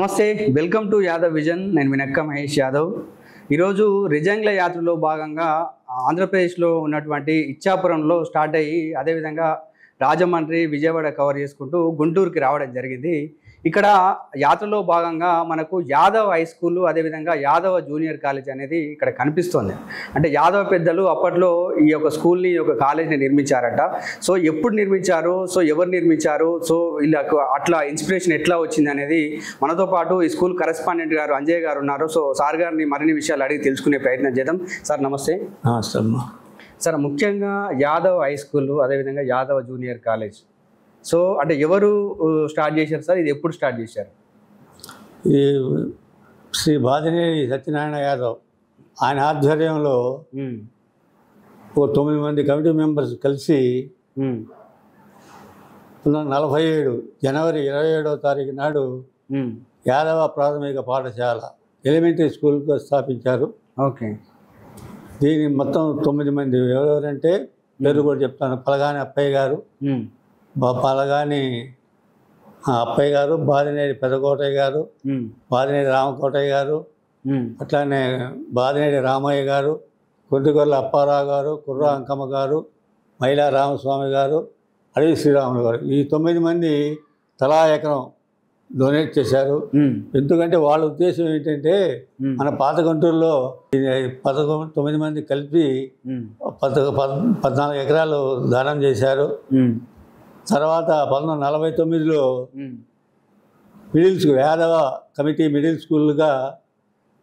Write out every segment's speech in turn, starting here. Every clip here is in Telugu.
నమస్తే, వెల్కమ్ టు యాదవ్ విజన్. నేను మీ నక్క మహేష్ యాదవ్. ఈరోజు రిజంగ్ల యాత్రలో భాగంగా ఆంధ్రప్రదేశ్లో ఉన్నటువంటి ఇచ్చాపురంలో స్టార్ట్ అయ్యి అదేవిధంగా రాజమండ్రి, విజయవాడ కవర్ చేసుకుంటూ గుంటూరుకి రావడం జరిగింది. ఇక్కడ యాత్రలో భాగంగా మనకు యాదవ్ హై స్కూల్ అదేవిధంగా యాదవ జూనియర్ కాలేజ్ అనేది ఇక్కడ కనిపిస్తుంది. అంటే యాదవ పెద్దలు అప్పట్లో ఈ యొక్క స్కూల్ని, ఈ యొక్క కాలేజ్ని నిర్మించారట. సో ఎప్పుడు నిర్మించారు, సో ఎవరు నిర్మించారు, సో వీళ్ళకు అట్లా ఇన్స్పిరేషన్ ఎట్లా వచ్చింది అనేది మనతో పాటు ఈ స్కూల్ కరెస్పాండెంట్ గారు అంజయ్ గారు ఉన్నారు. సో సార్ గారిని మరిన్ని విషయాలు అడిగి తెలుసుకునే ప్రయత్నం చేద్దాం. సార్ నమస్తే. సార్, ముఖ్యంగా యాదవ్ హై స్కూల్ అదేవిధంగా యాదవ జూనియర్ కాలేజ్, సో అంటే ఎవరు స్టార్ట్ చేశారు సార్? ఇది ఎప్పుడు స్టార్ట్ చేశారు? ఈ శ్రీ బాదినేని సత్యనారాయణ యాదవ్ ఆయన ఆధ్వర్యంలో ఓ 9 మంది కమిటీ మెంబర్స్ కలిసి 1947 జనవరి 27వ తారీఖు నాడు యాదవ ప్రాథమిక పాఠశాల ఎలిమెంటరీ స్కూల్గా స్థాపించారు. ఓకే. దీని మొత్తం 9 మంది ఎవరెవరంటే పేరు కూడా చెప్తాను. పలగాని అప్పయ్య గారు, పలగాని అప్పయ్య గారు, బాదినేని పెదకోటయ్య గారు, బాదినేని రామకోటయ్య గారు, అట్లానే బాదినేని రామయ్య గారు, కొద్దిగొర్ల అప్పారావు గారు, కుర్రా అంకమ్మ గారు, మైలా రామస్వామి గారు, అడవి శ్రీరాములు గారు. ఈ 9 మంది తలా ఎకరం డొనేట్ చేశారు. ఎందుకంటే వాళ్ళ ఉద్దేశం ఏంటంటే మన పాత గుంటూరులో 9 మంది కలిపి 14 ఎకరాలు దానం చేశారు. తర్వాత 1949లో middle school Yadava committee middle స్కూల్గా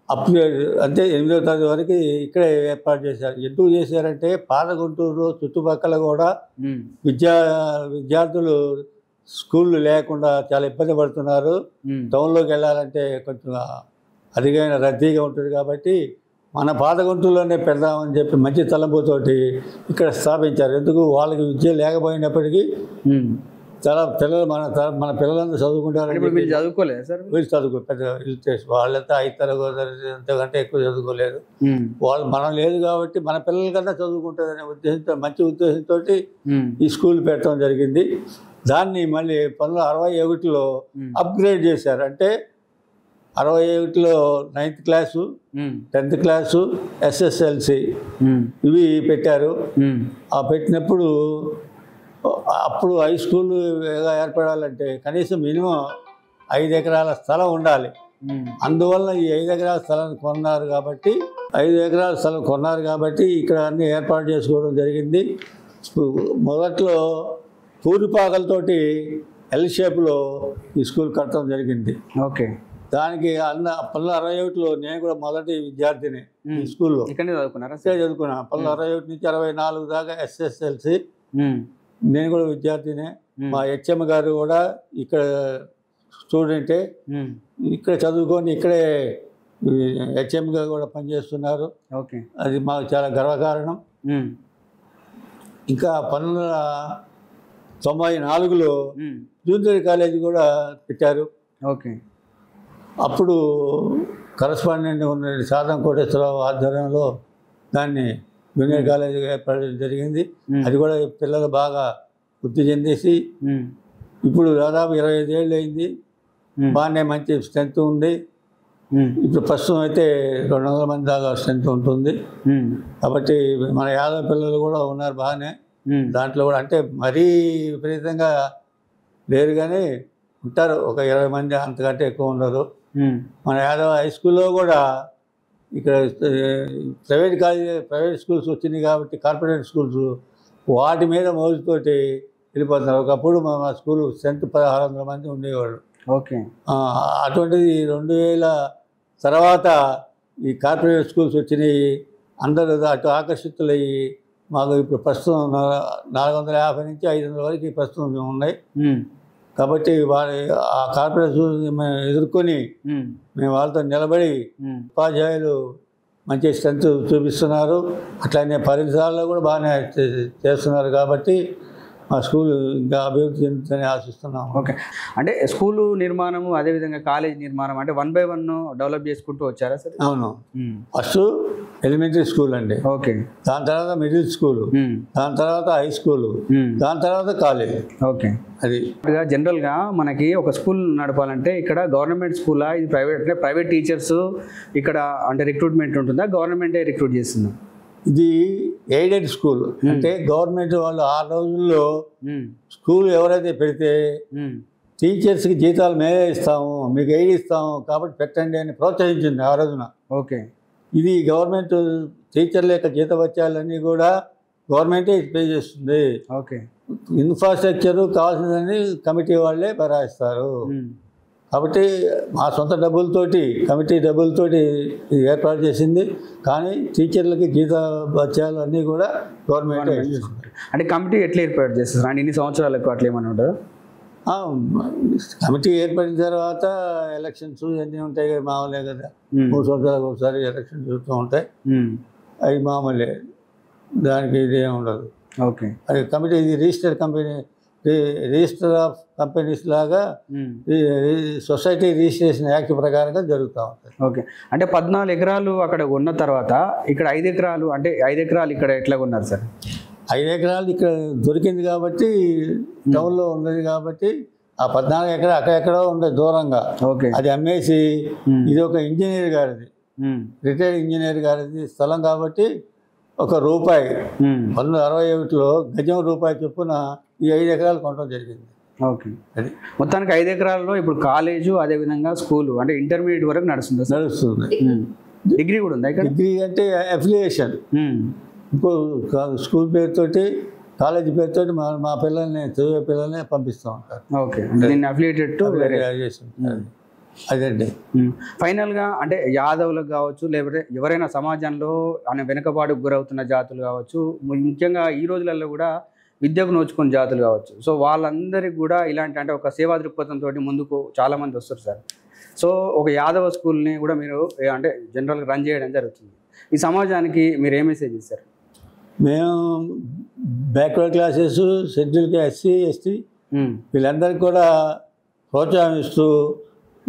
అప్గ్రేడ్ అంటే 8వ తరగతి వరకు ఇక్కడే ఏర్పాటు చేశారు. ఎందుకు చేశారంటే పాత గుంటూరులో చుట్టుపక్కల కూడా విద్యార్థులు స్కూళ్ళు లేకుండా చాలా ఇబ్బంది పడుతున్నారు. టౌన్లోకి వెళ్ళాలంటే కొంచెం అధికమైన రద్దీగా ఉంటుంది కాబట్టి మన పాత గుంటూరులోనే పెడదామని చెప్పి మంచి తలంపుతోటి ఇక్కడ స్థాపించారు. ఎందుకు వాళ్ళకి విద్య లేకపోయినప్పటికీ చాలా పిల్లలు మన పిల్లలంతా చదువుకుంటారు. వీళ్ళు చదువుకోలేదు సార్? వీళ్ళు పెద్ద వాళ్ళంతా 5 తరగతి అంతకంటే ఎక్కువ చదువుకోలేదు. వాళ్ళు మనం లేదు కాబట్టి మన పిల్లలకన్నా చదువుకుంటుందనే ఉద్దేశంతో, మంచి ఉద్దేశంతో ఈ స్కూల్ పెట్టడం జరిగింది. దాన్ని మళ్ళీ 1961లో అప్గ్రేడ్ చేశారు. అంటే 61లో 9th class, 10th class, SSLC ఇవి పెట్టారు. ఆ పెట్టినప్పుడు అప్పుడు హై స్కూల్ ఏర్పడాలంటే కనీసం మినిమం 5 ఎకరాల స్థలం ఉండాలి. అందువల్ల ఈ 5 ఎకరాల స్థలం కొన్నారు కాబట్టి 5 ఎకరాల స్థలం కొన్నారు కాబట్టి ఇక్కడ అన్ని ఏర్పాటు చేసుకోవడం జరిగింది. మొదట్లో పూరిపాకలతోటి ఎల్ షేప్లో ఈ స్కూల్ కట్టడం జరిగింది. ఓకే. దానికి 1961లో నేను కూడా మొదటి విద్యార్థిని ఈ స్కూల్లో. ఇక్కడే చదువుకున్నారా? చదువుకున్నా. 1961 నుంచి 64 దాకా SSLC. నేను కూడా విద్యార్థినే. మా హెచ్ఎం గారు కూడా ఇక్కడ స్టూడెంటే. ఇక్కడ చదువుకొని ఇక్కడే హెచ్ఎంగా కూడా పనిచేస్తున్నారు. ఓకే. అది మాకు చాలా గర్వకారణం. ఇంకా 1994లో జూనియర్ కాలేజీ కూడా పెట్టారు. ఓకే. అప్పుడు కరస్పాండెంట్ ఉన్న సాధన కోటేశ్వరరావు ఆధ్వర్యంలో దాన్ని జూనియర్ కాలేజీగా ఏర్పడడం జరిగింది. అది కూడా పిల్లలు బాగా వృద్ధి చెందేసి ఇప్పుడు దాదాపు 25 ఏళ్ళు అయింది. బాగానే మంచి స్ట్రెంత్ ఉంది. ఇప్పుడు ప్రస్తుతం అయితే 200 మంది దాకా స్ట్రెంత్ ఉంటుంది. కాబట్టి మన యాదవ పిల్లలు కూడా ఉన్నారు బాగానే. దాంట్లో కూడా అంటే మరీ విపరీతంగా లేరు కానీ ఉంటారు. ఒక 20 మంది, అంతకంటే ఎక్కువ ఉండరు. మన యాదవ హై స్కూల్లో కూడా ఇక్కడ ప్రైవేట్ స్కూల్స్ వచ్చినాయి కాబట్టి కార్పొరేట్ స్కూల్స్ వాటి మీద మోజుతోటి వెళ్ళిపోతున్నారు. ఒకప్పుడు మా స్కూల్ స్ట్రెంత్ 1600 మంది ఉండేవాళ్ళు. ఓకే. అటువంటిది 2000 తర్వాత ఈ కార్పొరేట్ స్కూల్స్ వచ్చినాయి. అందరూ అటు ఆకర్షితులయ్యి మాకు ఇప్పుడు ప్రస్తుతం 450 నుంచి 500 వరకు ప్రస్తుతం ఉన్నాయి. కాబట్టి ఆ కార్పొరేట్ మేము ఎదుర్కొని మేము వాళ్ళతో నిలబడి ఉపాధ్యాయులు మంచి స్ట్రెంత్ చూపిస్తున్నారు. అట్లనే పరిసరాల్లో కూడా బాగానే చేస్తున్నారు. కాబట్టి మా స్కూల్ ఇంకా అభివృద్ధి చెందుతుందని ఆశిస్తున్నాము. ఓకే, అంటే స్కూలు నిర్మాణము అదేవిధంగా కాలేజ్ నిర్మాణం అంటే 1 by 1 డెవలప్ చేసుకుంటూ వచ్చారా సార్? అవును, ఫస్ట్ ఎలిమెంటరీ స్కూల్ అండి, ఓకే, దాని తర్వాత మిడిల్ స్కూల్, దాని తర్వాత హై స్కూల్, దాని తర్వాత కాలేజ్. ఓకే, అది జనరల్గా మనకి ఒక స్కూల్ నడపాలంటే ఇక్కడ గవర్నమెంట్ స్కూలా ఇది ప్రైవేట్, అంటే ప్రైవేట్ టీచర్స్ ఇక్కడ అంటే రిక్రూట్మెంట్ ఉంటుందా, గవర్నమెంటే రిక్రూట్ చేస్తుందా? ఇది ఎయిడెడ్ స్కూల్, అంటే గవర్నమెంట్ వాళ్ళు ఆ రోజుల్లో స్కూల్ ఎవరైతే పెడితే టీచర్స్కి జీతాలు మేమే ఇస్తాము, మీకు ఎయిడ్ ఇస్తాము కాబట్టి పెట్టండి అని ప్రోత్సహించింది ఆ రోజున. ఓకే, ఇది గవర్నమెంట్ టీచర్ల యొక్క జీతభత్యాలన్నీ కూడా గవర్నమెంటే పే చేస్తుంది. ఓకే, ఇన్ఫ్రాస్ట్రక్చర్ కావాల్సిందని కమిటీ వాళ్ళే భరాయిస్తారు. కాబట్టి మా సొంత డబ్బులతోటి, కమిటీ డబ్బులతోటి ఇది ఏర్పాటు చేసింది. కానీ టీచర్లకి జీతభత్యాలు అన్నీ కూడా గవర్నమెంట్ చేస్తుంది. అంటే కమిటీ ఎట్లా ఏర్పాటు చేస్తారు అంటే ఇన్ని సంవత్సరాలకు అట్లా ఏమన్నా ఉంటుందా? కమిటీ ఏర్పడిన తర్వాత ఎలక్షన్స్ అన్నీ ఉంటాయి కదా, మామూలే కదా. 3 సంవత్సరాలకు ఒకసారి ఎలక్షన్ జరుగుతూ ఉంటాయి, అవి మామూలే, దానికి ఇదేం ఉండదు. ఓకే, అది కమిటీ ఇది registered company, register of companies లాగా సొసైటీ రిజిస్ట్రేషన్ యాక్ట్ ప్రకారంగా జరుగుతూ ఉంటుంది. ఓకే, అంటే 14 ఎకరాలు అక్కడ ఉన్న తర్వాత ఇక్కడ 5 ఎకరాలు, అంటే 5 ఎకరాలు ఇక్కడ ఎట్లా ఉన్నారు సార్? 5 ఎకరాలు ఇక్కడ దొరికింది కాబట్టి, టౌన్లో ఉన్నది కాబట్టి, ఆ 14 ఎకరాలు అక్కడెక్కడో ఉండే దూరంగా అది అమ్మేసి, ఇది ఒక ఇంజనీర్ గారిది, రిటైర్డ్ ఇంజనీర్ గారిది స్థలం కాబట్టి ₹1 1961లో గజం రూపాయి చొప్పున ఈ 5 ఎకరాలు కొనడం జరిగింది. ఓకే, అది మొత్తానికి 5 ఎకరాల్లో ఇప్పుడు కాలేజు అదేవిధంగా స్కూలు అంటే ఇంటర్మీడియట్ వరకు నడుస్తుంది. డిగ్రీ కూడా ఉంది ఇక్కడ? డిగ్రీ అంటే అఫిలియేషన్, ఇంకో స్కూల్ పేరుతోటి కాలేజీ పేరుతోటి మా పిల్లల్ని, చదివే పిల్లల్ని పంపిస్తూ ఉంటారు. ఓకే, దీన్ని అఫిలియేటెడ్ టు అదండి. ఫైనల్గా అంటే యాదవులకు కావచ్చు, లేకపోతే ఎవరైనా సమాజంలో వెనుకబాటుకు గురవుతున్న జాతులు కావచ్చు, ముఖ్యంగా ఈ రోజులలో కూడా విద్యకు నోచుకున్న జాతులు కావచ్చు, సో వాళ్ళందరికీ కూడా ఇలాంటి అంటే ఒక సేవా దృక్పథంతో ముందుకు చాలామంది వస్తారు సార్. సో ఒక యాదవ స్కూల్ని కూడా మీరు అంటే జనరల్గా రన్ చేయడం జరుగుతుంది. ఈ సమాజానికి మీరు ఏ మెసేజ్ ఇస్తారు? మేము backward classes, schedule SC ST వీళ్ళందరికీ కూడా ప్రోత్సాహం ఇస్తూ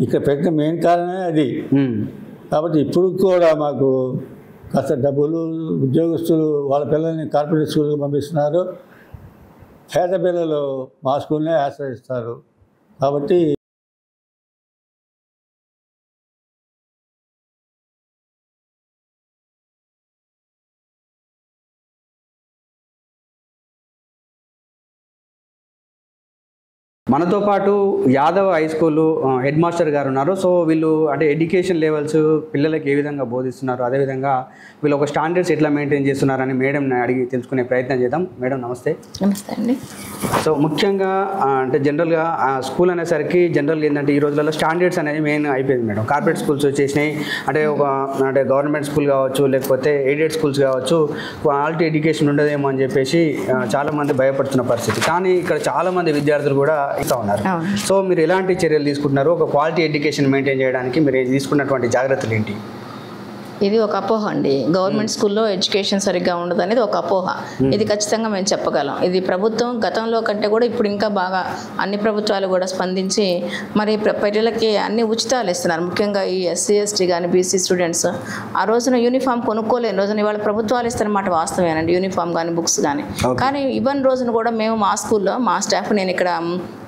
ఇక్కడ పెట్టిన మెయిన్ కారణమే అది. కాబట్టి ఇప్పుడు కూడా మాకు కాస్త డబ్బులు, ఉద్యోగస్తులు వాళ్ళ పిల్లల్ని కార్పొరేట్ స్కూల్కి పంపిస్తున్నారు, పేద పిల్లలు మా స్కూల్నే ఆశ్రయిస్తారు. కాబట్టి మనతో పాటు Yadav high school head master గారు ఉన్నారు. సో వీళ్ళు అంటే ఎడ్యుకేషన్ లెవెల్స్ పిల్లలకి ఏ విధంగా బోధిస్తున్నారు, అదేవిధంగా వీళ్ళు ఒక స్టాండర్డ్స్ ఎట్లా మెయింటైన్ చేస్తున్నారని మేడంని అడిగి తెలుసుకునే ప్రయత్నం చేద్దాం. మేడం నమస్తే. నమస్తే అండి. సో ముఖ్యంగా అంటే జనరల్గా స్కూల్ అనేసరికి జనరల్గా ఏంటంటే ఈ రోజులలో స్టాండర్డ్స్ అనేది మెయిన్ అయిపోయింది మేడం. కార్పొరేట్ స్కూల్స్ వచ్చేసినాయి, అంటే అంటే గవర్నమెంట్ స్కూల్ కావచ్చు, లేకపోతే ఎయిడెడ్ స్కూల్స్ కావచ్చు, క్వాలిటీ ఎడ్యుకేషన్ ఉండదేమో అని చెప్పేసి చాలామంది భయపడుతున్న పరిస్థితి. కానీ ఇక్కడ చాలామంది విద్యార్థులు కూడా ఇస్తూ ఉన్నారు. సో మీరు ఎలాంటి చర్యలు తీసుకుంటున్నారు? ఒక క్వాలిటీ ఎడ్యుకేషన్ మెయింటైన్ చేయడానికి మీరు తీసుకున్నటువంటి జాగ్రత్తలు ఏంటి? ఇది ఒక అపోహ అండి. గవర్నమెంట్ స్కూల్లో ఎడ్యుకేషన్ సరిగ్గా ఉండదు అనేది ఒక అపోహ. ఇది ఖచ్చితంగా మేము చెప్పగలం. ఇది ప్రభుత్వం గతంలో కంటే కూడా ఇప్పుడు ఇంకా బాగా అన్ని ప్రభుత్వాలు కూడా స్పందించి మరి పిల్లలకి అన్ని ఉచితాలు ఇస్తున్నారు. ముఖ్యంగా ఈ ఎస్సీ ఎస్టీ కానీ బీసీ స్టూడెంట్స్ ఆ రోజున యూనిఫామ్ కొనుక్కోలేని రోజున ఇవాళ ప్రభుత్వాలు ఇస్తారన్నమాట. వాస్తవేనండి, యూనిఫామ్ కానీ బుక్స్ కానీ. కానీ ఇవన్నీ రోజున కూడా మేము మా స్కూల్లో మా స్టాఫ్, నేను ఇక్కడ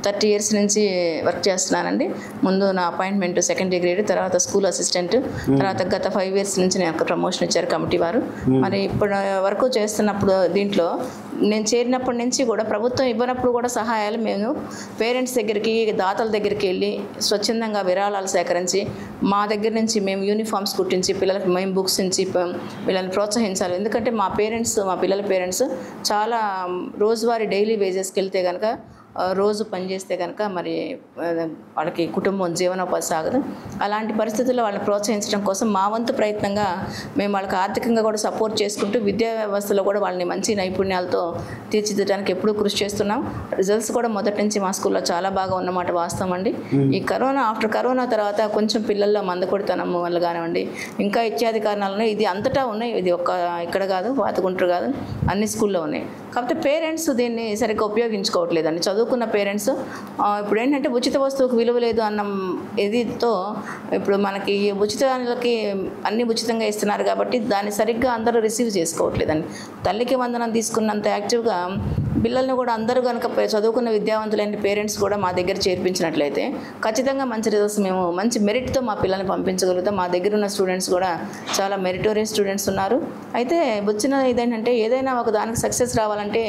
30 years నుంచి వర్క్ చేస్తున్నానండి. ముందు నా అపాయింట్మెంట్ సెకండరీ గ్రేడ్, తర్వాత స్కూల్ అసిస్టెంట్, తర్వాత గత 5 years నుంచి నాకు ప్రమోషన్ ఇచ్చారు కమిటీ వారు. మరి ఇప్పటి వరకు చేస్తున్నప్పుడు దీంట్లో నేను చేరినప్పటి నుంచి కూడా ప్రభుత్వం ఇవ్వనప్పుడు కూడా సహాయాలు మేము పేరెంట్స్ దగ్గరికి, దాతల దగ్గరికి వెళ్ళి స్వచ్ఛందంగా విరాళాలు సేకరించి మా దగ్గర నుంచి మేము యూనిఫామ్స్ కుట్టించి పిల్లలకి మేము బుక్స్ ఇచ్చి వీళ్ళని ప్రోత్సహించాలి. ఎందుకంటే మా పిల్లల పేరెంట్స్ చాలా రోజువారీ డైలీ వేజెస్కి వెళ్తే కనుక రోజు పనిచేస్తే కనుక మరి వాళ్ళకి కుటుంబం జీవనోపాధి సాగదు. అలాంటి పరిస్థితుల్లో వాళ్ళని ప్రోత్సహించడం కోసం మా వంతు ప్రయత్నంగా మేము వాళ్ళకి ఆర్థికంగా కూడా సపోర్ట్ చేసుకుంటూ విద్యా వ్యవస్థలో కూడా వాళ్ళని మంచి నైపుణ్యాలతో తీర్చిదిద్దడానికి ఎప్పుడూ కృషి చేస్తున్నాం. రిజల్ట్స్ కూడా మొదటి నుంచి మా స్కూల్లో చాలా బాగా ఉన్నమాట వాస్తవం అండి. ఈ ఆఫ్టర్ కరోనా తర్వాత కొంచెం పిల్లల్లో మందకొడితనం వల్ల కానివ్వండి, ఇంకా ఇత్యాది కారణాలను ఇది అంతటా ఉన్నాయి. ఇది ఇక్కడ కాదు, పాతగుంటూరు కాదు, అన్ని స్కూల్లో ఉన్నాయి. కాకపోతే పేరెంట్స్ దీన్ని సరిగ్గా ఉపయోగించుకోవట్లేదండి. చదువుకున్న పేరెంట్స్ ఇప్పుడు ఏంటంటే ఉచిత వస్తువుకు విలువ లేదు అన్న ఇదితో ఇప్పుడు మనకి ఉచితాలకి అన్ని ఉచితంగా ఇస్తున్నారు కాబట్టి దాన్ని సరిగ్గా అందరూ రిసీవ్ చేసుకోవట్లేదండి. తల్లికి వందనం తీసుకున్నంత యాక్టివ్గా పిల్లల్ని కూడా అందరూ కనుక చదువుకున్న విద్యావంతులైన పేరెంట్స్ కూడా మా దగ్గర చేర్పించినట్లయితే ఖచ్చితంగా మంచి రిజల్ట్స్ మేము మంచి మెరిట్తో మా పిల్లల్ని పంపించగలుగుతాం. మా దగ్గర ఉన్న స్టూడెంట్స్ కూడా చాలా మెరిటోరియస్ స్టూడెంట్స్ ఉన్నారు. అయితే వచ్చిన ఇదేంటంటే ఏదైనా ఒక దానికి సక్సెస్ రావాలంటే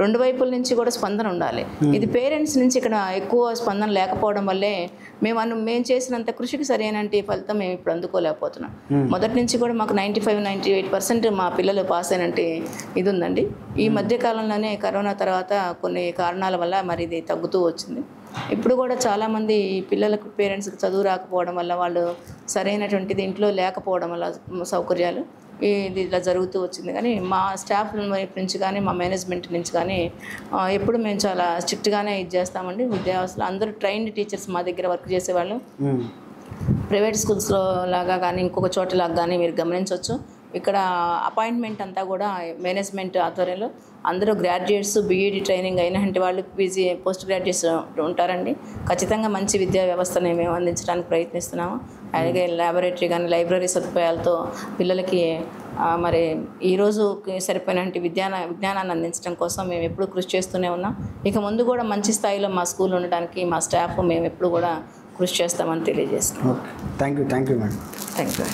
రెండు వైపుల నుంచి కూడా స్పందన ఉండాలి. ఇది పేరెంట్స్ నుంచి ఇక్కడ ఎక్కువ స్పందన లేకపోవడం వల్లే మేము చేసినంత కృషికి సరైన ఫలితం మేము ఇప్పుడు అందుకోలేకపోతున్నాం. మొదటి నుంచి కూడా మాకు 95-98% మా పిల్లలు పాస్ అయినంటే ఇది ఉందండి. ఈ మధ్యకాలంలోనే కరోనా తర్వాత కొన్ని కారణాల వల్ల మరి ఇది తగ్గుతూ వచ్చింది. ఇప్పుడు కూడా చాలామంది పిల్లలకు పేరెంట్స్కి చదువు రాకపోవడం వల్ల వాళ్ళు సరైనటువంటిది ఇంట్లో లేకపోవడం వల్ల సౌకర్యాలు ఇది ఇలా జరుగుతూ వచ్చింది. కానీ మా స్టాఫ్ వైపు నుంచి కానీ మా మేనేజ్మెంట్ నుంచి కానీ ఎప్పుడు మేము చాలా స్ట్రిక్ట్గానే ఇది చేస్తామండి. విద్యావస్థలో అందరూ ట్రైన్డ్ టీచర్స్ మా దగ్గర వర్క్ చేసేవాళ్ళు. ప్రైవేట్ స్కూల్స్లో లాగా కానీ ఇంకొక చోటలాగా కానీ మీరు గమనించవచ్చు. ఇక్కడ అపాయింట్మెంట్ అంతా కూడా మేనేజ్మెంట్ ఆధ్వర్యంలో అందరూ గ్రాడ్యుయేట్స్, బీఈడీ ట్రైనింగ్ అయినటువంటి వాళ్ళు, పీజీ పోస్ట్ గ్రాడ్యుయేట్స్ ఉంటారండి. ఖచ్చితంగా మంచి విద్యా వ్యవస్థని మేము అందించడానికి ప్రయత్నిస్తున్నాము. అలాగే ల్యాబొరేటరీ కానీ లైబ్రరీ సదుపాయాలతో పిల్లలకి మరి ఈరోజు సరిపోయినటువంటి విజ్ఞానాన్ని అందించడం కోసం మేము ఎప్పుడు కృషి చేస్తూనే ఉన్నాం. ఇక ముందు కూడా మంచి స్థాయిలో మా స్కూల్ ఉండడానికి మా స్టాఫ్ మేము ఎప్పుడు కూడా కృషి చేస్తామని తెలియజేస్తాం. Thank you madam. Thank you.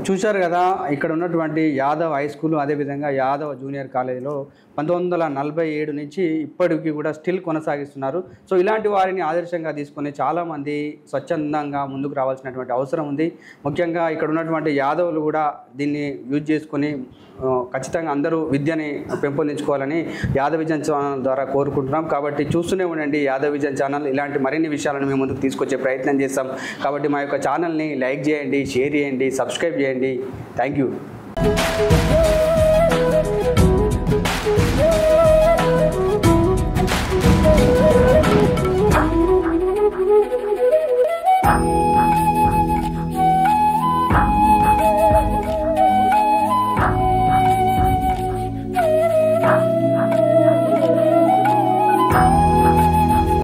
చూశారు కదా, ఇక్కడ ఉన్నటువంటి యాదవ్ హై స్కూల్, అదేవిధంగా యాదవ్ జూనియర్ కాలేజీలో 1947 నుంచి ఇప్పటికీ కూడా స్టిల్ కొనసాగిస్తున్నారు. సో ఇలాంటి వారిని ఆదర్శంగా తీసుకొని చాలామంది స్వచ్ఛందంగా ముందుకు రావాల్సినటువంటి అవసరం ఉంది. ముఖ్యంగా ఇక్కడ ఉన్నటువంటి యాదవులు కూడా దీన్ని యూజ్ చేసుకొని ఖచ్చితంగా అందరూ విద్యని పెంపొందించుకోవాలని యాదవ్ విజన్ ఛానల్ ద్వారా కోరుకుంటున్నాం. కాబట్టి చూస్తూనే ఉండండి యాదవ్ విజన్ ఛానల్. ఇలాంటి మరిన్ని విషయాలను మేము ముందుకు తీసుకొచ్చే ప్రయత్నం చేస్తాం. కాబట్టి మా యొక్క ఛానల్ని లైక్ చేయండి, షేర్ చేయండి, సబ్స్క్రైబ్ చేయండి. Thank you. Ah!